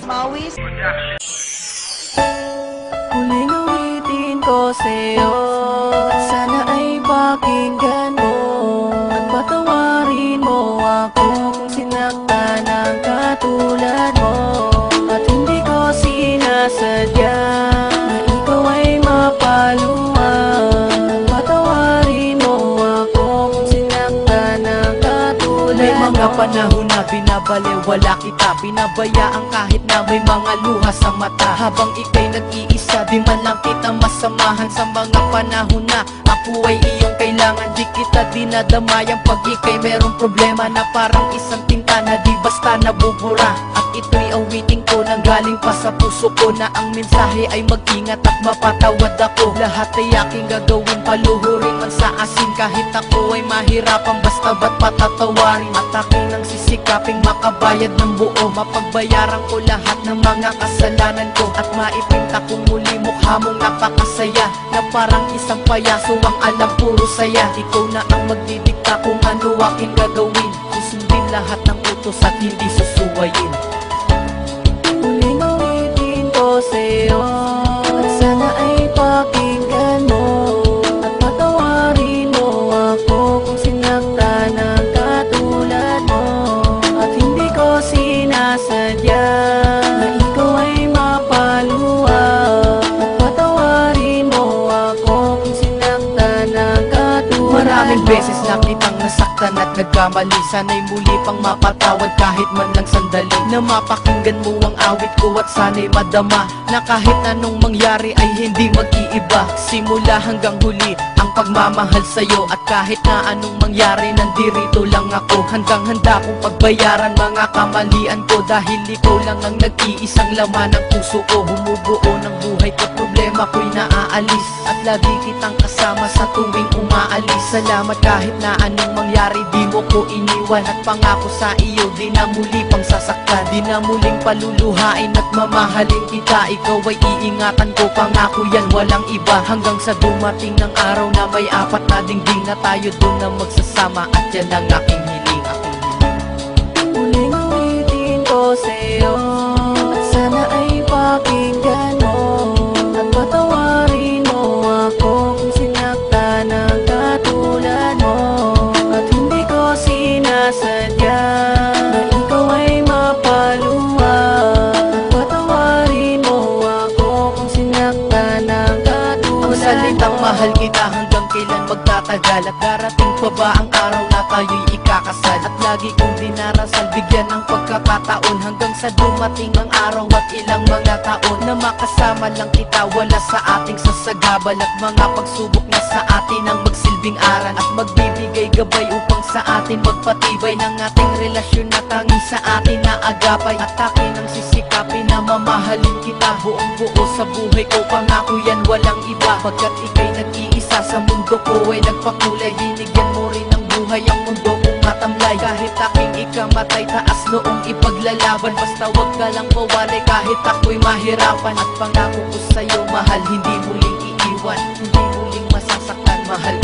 Mawis. Huling awitin ko sa'yo, at sana ay pakinggan mo at patawarin mo ako kung sinaktan ang katulad mo. At hindi ko sinasadya na ikaw ay mapaluwag. Patawarin mo ako kung sinaktan ang katulad mo. May mga panahon na binabaliwala kita, binabayaan kahit na may mga luha sa mata. Habang ika'y nag-iisa, di man lang kita masamahan. Sa mga panahon na ako ay iyong kailangan, di kita dinadamayan pag ika'y merong problema na parang isang tinta na di basta nabubura. At ito'y awitin ko nang galing pa sa puso ko, na ang mensahe ay mag-ingat at mapatawad ako. Lahat ay aking gagawin, paluhurin man sa asin, kahit ako ay mahirapan, basta ba't patatawarin. At aking nang sisikaping makabayad ng buo, mapagbayaran ko lahat ng mga kasalanan ko, at maipinta kong muli mukha mong napakasaya, na parang isang payaso ang alam puro saya. Ikaw na ang magdidikta kung ano aking gagawin, susundin lahat ng utos at hindi susuwayin. Huling awitin ko sa'yo, at sana ay pakinggan mo at patawarin mo ako kung sinaktan ang katulad mo. At hindi ko sinasadya na ikaw ay mapaluwag. At patawarin mo ako kung sinaktan ang katulad mo. Maraming beses na kitang nasaktan at nagkamali, sana'y muli pang mapatawad kahit man lang sandali, na mapakinggan mo ang awit ko at sana'y madama na kahit anong mangyari ay hindi mag-iiba. Simula hanggang huli ang pagmamahal sa'yo, at kahit na anong mangyari nandirito lang ako, handang handa kong pagbayaran mga kamalian ko, dahil ikaw lang ang nag-iisang laman ng puso ko. Bumubuo ng buhay ko, problema ko'y naaalis, at lagi kitang kasama sa tuwing umaalis. Salamat kahit na anong mangyari, di mo ko iniwan, at pangako sa iyo di na muli pang sasaktan, di na muling paluluhain at mamahalin kita. Ikaw ay iingatan ko, pangako yan walang iba, hanggang sa dumating ng araw na may apat na dingding, na tayo doon na magsasama, at yan ang aking hiling, aking hiling. Huling awitin ko sa'yo, at sana ay pakinggan mo at patawarin mo ako kung sinaktan ang katulad mo. At hindi ko sinasadya na ikaw ay mapaluwag. At patawarin mo ako kung sinaktan ang katulad mo. Ang salitang mahal kita hanggang kailan magtatagal, at darating pa ba ang araw na tayo'y ikakasal? At lagi kong dinarasal, bigyan ng pagkakataon, hanggang sa dumating ang araw at ilang mga taon, na makasama lang kita, wala sa ating sasagabal, at mga pagsubok na sa atin ang magsilbing aral, at magbibigay gabay upang sa atin magpatibay ng ating relasyon na tanging sa atin na agapay. At akin ang sisikapin na mamahalin kita buong buo sa buhay ko, pangako yan walang iba, pagkat ika'y nag-iisa sa mundo ko ay nagpakulay. Binigyan mo rin ng buhay ang mundo kong matamlay, kahit aking ikamatay, taas noong ipaglalaban, basta wag ka lang mawalay kahit ako'y mahirapan. At pangako ko sa'yo mahal, hindi muling iiwan, hindi muling masasaktan, mahal.